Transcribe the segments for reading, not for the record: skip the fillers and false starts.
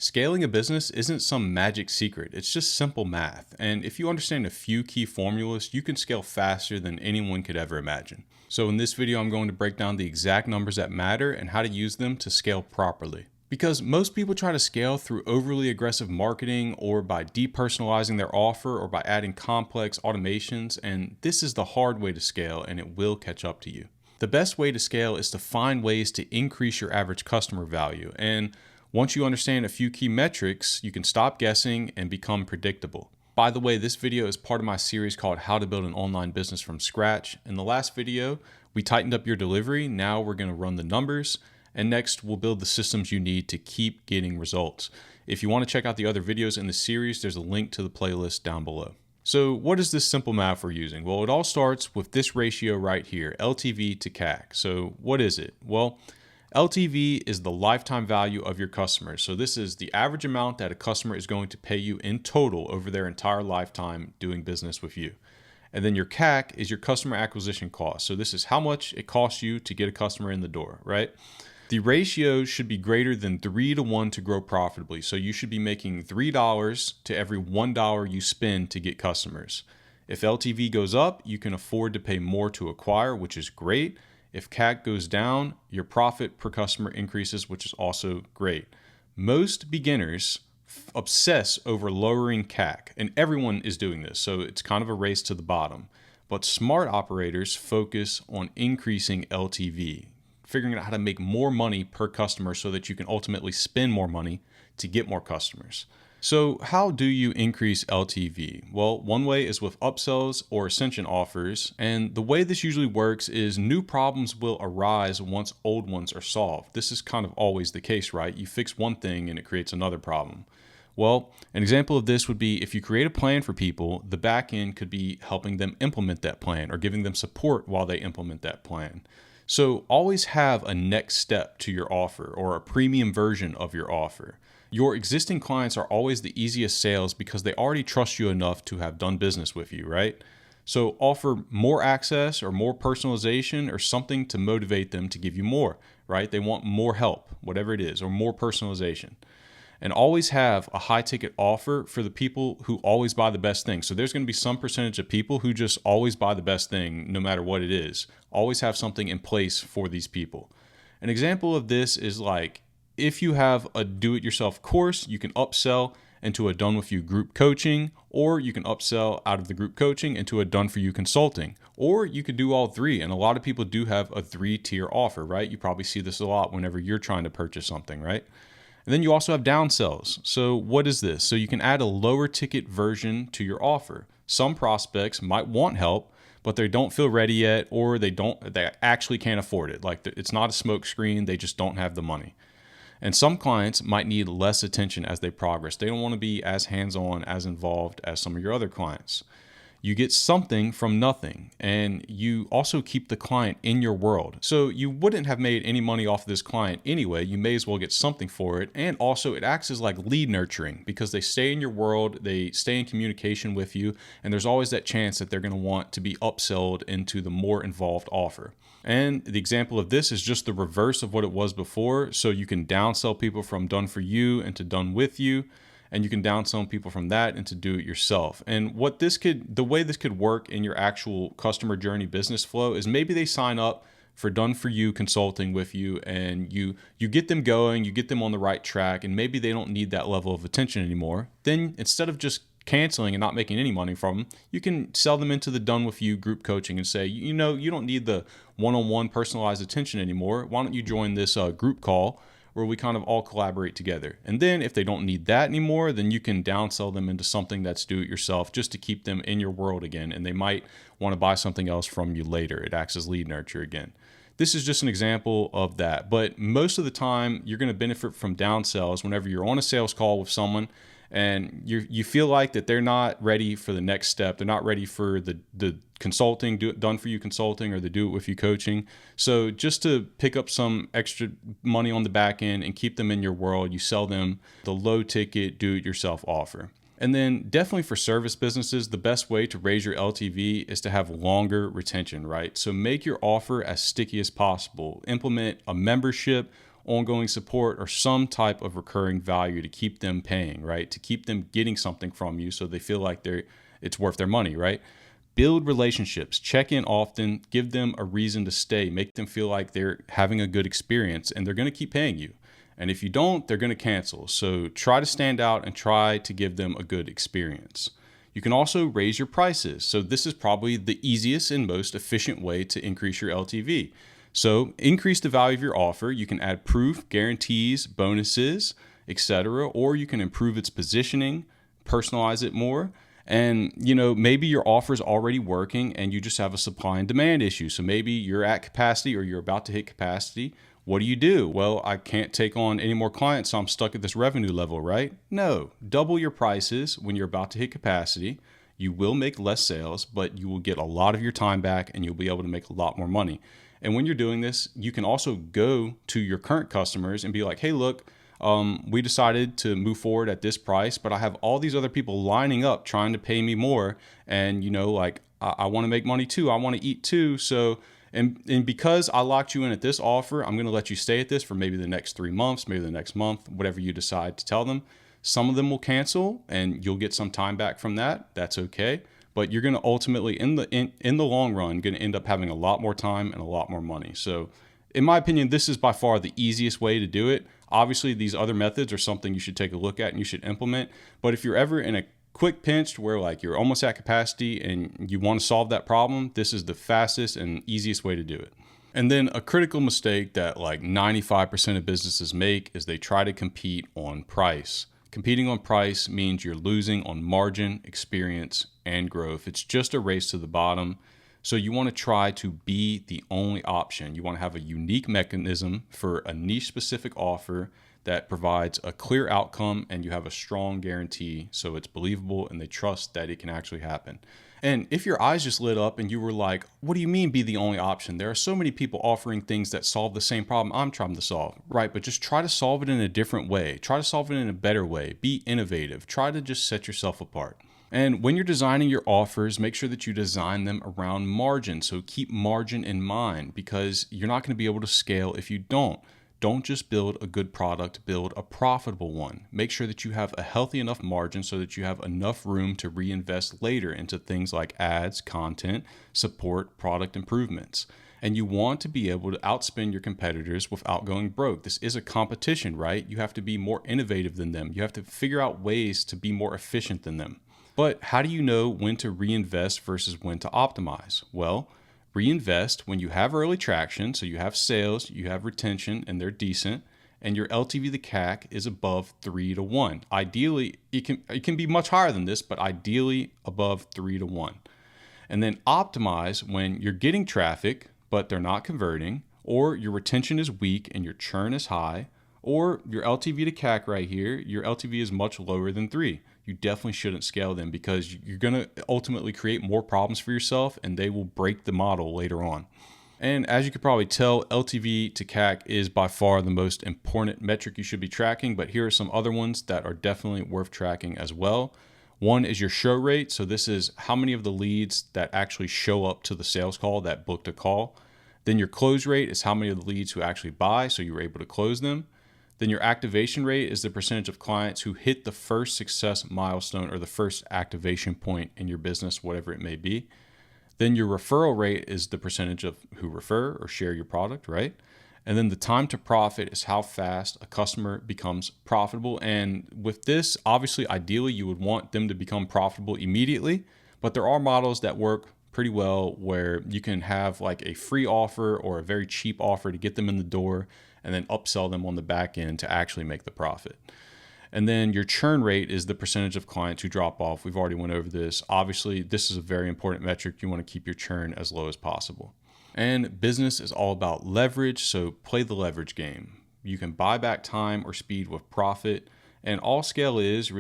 Scaling a business isn't some magic secret, it's just simple math. And if you understand a few key formulas, you can scale faster than anyone could ever imagine. So in this video, I'm going to break down the exact numbers that matter and how to use them to scale properly. Because most people try to scale through overly aggressive marketing or by depersonalizing their offer or by adding complex automations, and this is the hard way to scale and it will catch up to you. The best way to scale is to find ways to increase your average customer value, and once you understand a few key metrics, you can stop guessing and become predictable. By the way, this video is part of my series called How to Build an Online Business from Scratch. In the last video, we tightened up your delivery. Now we're going to run the numbers. And next, we'll build the systems you need to keep getting results. If you want to check out the other videos in the series, there's a link to the playlist down below. So what is this simple math we're using? Well, it all starts with this ratio right here, LTV to CAC. So what is it? Well, LTV is the lifetime value of your customers. So this is the average amount that a customer is going to pay you in total over their entire lifetime doing business with you. And then your CAC is your customer acquisition cost. So this is how much it costs you to get a customer in the door, right? The ratio should be greater than 3 to 1 to grow profitably. So you should be making $3 to every $1 you spend to get customers. If LTV goes up, you can afford to pay more to acquire, which is great. If CAC goes down, your profit per customer increases, which is also great. Most beginners obsess over lowering CAC, and everyone is doing this, so it's kind of a race to the bottom. But smart operators focus on increasing LTV, figuring out how to make more money per customer so that you can ultimately spend more money to get more customers. So how do you increase LTV? Well, one way is with upsells or ascension offers. And the way this usually works is new problems will arise once old ones are solved. This is kind of always the case, right? You fix one thing and it creates another problem. Well, an example of this would be if you create a plan for people, the back end could be helping them implement that plan or giving them support while they implement that plan. So always have a next step to your offer or a premium version of your offer. Your existing clients are always the easiest sales because they already trust you enough to have done business with you, right? So offer more access or more personalization or something to motivate them to give you more, right? They want more help, whatever it is, or more personalization. And always have a high ticket offer for the people who always buy the best thing. So there's going to be some percentage of people who just always buy the best thing no matter what it is. Always have something in place for these people. An example of this is like, if you have a do-it-yourself course, you can upsell into a done-with-you group coaching, or you can upsell out of the group coaching into a done-for-you consulting, or you could do all three. And a lot of people do have a 3-tier offer, right? You probably see this a lot whenever you're trying to purchase something, right? And then you also have downsells. So what is this? So you can add a lower ticket version to your offer. Some prospects might want help, but they don't feel ready yet, or they actually can't afford it. Like it's not a smoke screen, they just don't have the money. And some clients might need less attention as they progress. They don't want to be as hands-on, as involved as some of your other clients. You get something from nothing, and you also keep the client in your world. So you wouldn't have made any money off of this client anyway. You may as well get something for it. And also it acts as like lead nurturing because they stay in your world, they stay in communication with you, and there's always that chance that they're going to want to be upsold into the more involved offer. And the example of this is just the reverse of what it was before. So you can downsell people from done for you into done with you. And you can downsell people from that into do it yourself. And the way this could work in your actual customer journey business flow is maybe they sign up for done for you consulting with you, and you get them going, you get them on the right track, and maybe they don't need that level of attention anymore. Then instead of just canceling and not making any money from them, you can sell them into the done with you group coaching and say, you don't need the one-on-one personalized attention anymore. Why don't you join this group call where we kind of all collaborate together? And then if they don't need that anymore, then you can downsell them into something that's do-it-yourself just to keep them in your world again. And they might want to buy something else from you later. It acts as lead nurture again. This is just an example of that. But most of the time, you're going to benefit from downsells whenever you're on a sales call with someone and you feel like that they're not ready for the next step. They're not ready for the consulting, done for you consulting, or the do it with you coaching. So just to pick up some extra money on the back end and keep them in your world, you sell them the low ticket do it yourself offer. And then definitely for service businesses, the best way to raise your LTV is to have longer retention, right? So make your offer as sticky as possible. Implement a membership ongoing support, or some type of recurring value to keep them paying, right? To keep them getting something from you so they feel like it's worth their money, right? Build relationships, check in often, give them a reason to stay, make them feel like they're having a good experience, and they're going to keep paying you. And if you don't, they're going to cancel. So try to stand out and try to give them a good experience. You can also raise your prices. So this is probably the easiest and most efficient way to increase your LTV. So increase the value of your offer. You can add proof, guarantees, bonuses, etc. Or you can improve its positioning, personalize it more. And, maybe your offer is already working and you just have a supply and demand issue. So maybe you're at capacity or you're about to hit capacity. What do? Well, I can't take on any more clients, so I'm stuck at this revenue level, right? No, double your prices when you're about to hit capacity. You will make less sales, but you will get a lot of your time back and you'll be able to make a lot more money. And when you're doing this, you can also go to your current customers and be like, hey, look, we decided to move forward at this price, but I have all these other people lining up trying to pay me more. And, I want to make money too. I want to eat too. So, and because I locked you in at this offer, I'm going to let you stay at this for maybe the next 3 months, maybe the next month, whatever you decide to tell them. Some of them will cancel and you'll get some time back from that. That's okay. But you're going to ultimately, in the long run, going to end up having a lot more time and a lot more money. So in my opinion, this is by far the easiest way to do it. Obviously, these other methods are something you should take a look at and you should implement. But if you're ever in a quick pinch where you're almost at capacity and you want to solve that problem, this is the fastest and easiest way to do it. And then a critical mistake that 95% of businesses make is they try to compete on price. Competing on price means you're losing on margin, experience, and growth. It's just a race to the bottom. So you want to try to be the only option. You want to have a unique mechanism for a niche specific offer that provides a clear outcome and you have a strong guarantee so it's believable and they trust that it can actually happen. And if your eyes just lit up and you were like, what do you mean be the only option? There are so many people offering things that solve the same problem I'm trying to solve, right? But just try to solve it in a different way. Try to solve it in a better way. Be innovative. Try to just set yourself apart. And when you're designing your offers, make sure that you design them around margin. So keep margin in mind because you're not going to be able to scale if you don't. Don't just build a good product, build a profitable one. Make sure that you have a healthy enough margin so that you have enough room to reinvest later into things like ads, content, support, product improvements. And you want to be able to outspend your competitors without going broke. This is a competition, right? You have to be more innovative than them. You have to figure out ways to be more efficient than them. But how do you know when to reinvest versus when to optimize? Well, reinvest when you have early traction, so you have sales, you have retention, and they're decent, and your LTV to CAC is above 3-to-1. Ideally, it can be much higher than this, but ideally above 3-to-1. And then optimize when you're getting traffic, but they're not converting, or your retention is weak and your churn is high, or your LTV to CAC right here, your LTV is much lower than 3. You definitely shouldn't scale them because you're going to ultimately create more problems for yourself and they will break the model later on. And as you could probably tell, LTV to CAC is by far the most important metric you should be tracking, but here are some other ones that are definitely worth tracking as well. One is your show rate. So this is how many of the leads that actually show up to the sales call that booked a call. Then your close rate is how many of the leads who actually buy, so you were able to close them. Then your activation rate is the percentage of clients who hit the first success milestone or the first activation point in your business, whatever it may be. Then your referral rate is the percentage of who refer or share your product, right? And then the time to profit is how fast a customer becomes profitable. And with this, obviously, ideally, you would want them to become profitable immediately, but there are models that work pretty well where you can have a free offer or a very cheap offer to get them in the door and then upsell them on the back end to actually make the profit. And then your churn rate is the percentage of clients who drop off. We've already went over this. Obviously, this is a very important metric. You want to keep your churn as low as possible. And business is all about leverage, so play the leverage game. You can buy back time or speed with profit. And all scale is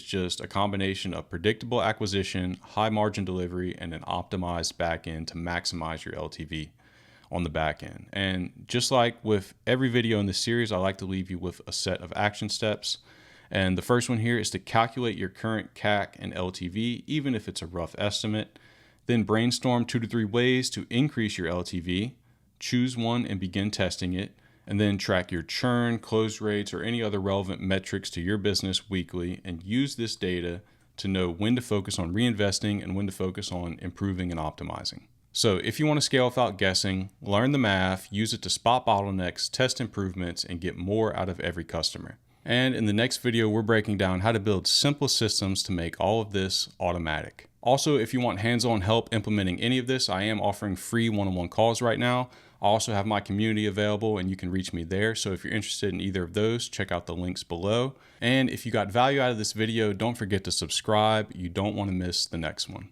just a combination of predictable acquisition, high margin delivery, and an optimized back end to maximize your LTV on the back end. And just like with every video in this series, I like to leave you with a set of action steps. And the first one here is to calculate your current CAC and LTV, even if it's a rough estimate. Then brainstorm 2 to 3 ways to increase your LTV. Choose one and begin testing it. and then track your churn, close rates, or any other relevant metrics to your business weekly, and use this data to know when to focus on reinvesting and when to focus on improving and optimizing. So if you want to scale without guessing, learn the math, use it to spot bottlenecks, test improvements, and get more out of every customer. And in the next video, we're breaking down how to build simple systems to make all of this automatic. Also, if you want hands-on help implementing any of this, I am offering free one-on-one calls right now. I also have my community available and you can reach me there. So if you're interested in either of those, check out the links below. And if you got value out of this video, don't forget to subscribe. You don't want to miss the next one.